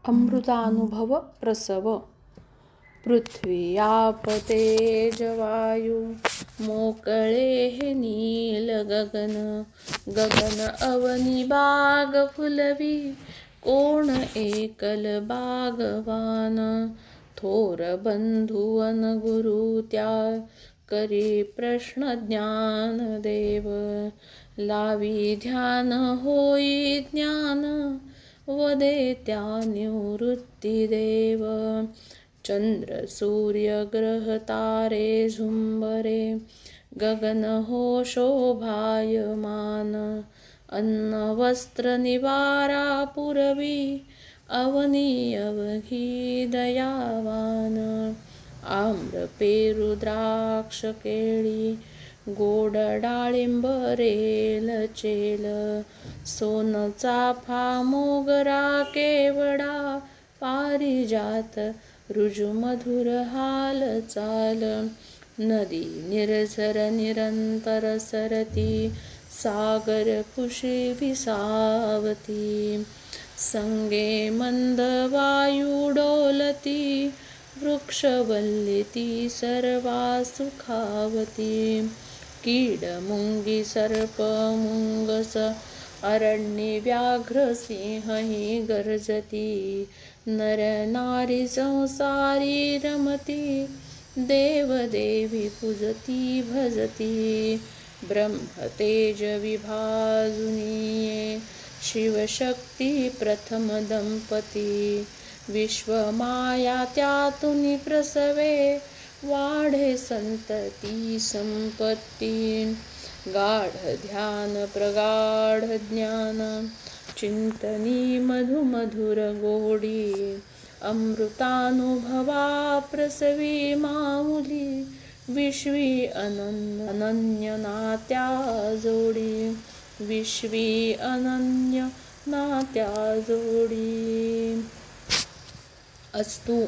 अमृतानुभव प्रसव. पृथ्वी आप तेज वायू मोकळे हे नील गगन. गगन अवनी बाग फुलवी कोण एकल बागवान. थोर बंधुवन गुरु त्या करी प्रश्न ज्ञान देव. लावी ध्यान होई ज्ञान वदे त्या निवृत्ती देव. चंद्र सूर्य ग्रह तारे झुंबरे गगन हो शोभायमान. अन्न वस्त्र निवारा पुरवी अवनी अवघी दयावान. आम्र पेरू द्राक्ष केळी गोड डाळिंब रेल चेल. सोन चाफा मोगरा केवडा पारिजात ऋजू मधुर हालचाल. नदी निर्झर निरंतर सरती सागर खुशी विसावती. संगे मंद वायू डोलती वृक्षवल्ली ती सर्वा सुखावती. कीड मुंगी सर्प मुंगस अरण्ये व्याघ्र सिंह ही गर्जती. नर नारी संसारी रमती देव देवी पूजती भजती. ब्रह्म तेज विभाजुनिये शिवशक्ती प्रथम दंपती. विश्वमाया त्यातुनि प्रसवे वाढे संतती संपत्ती. गाढ ध्यान प्रगाढ ज्ञान चिंतनी मधु मधुर गोडी. अमृतानुभवा प्रसवी माऊली विश्वी अनन्य नात्या जोडी. विश्वी अनन्य नात्या जोडी. अस्तु.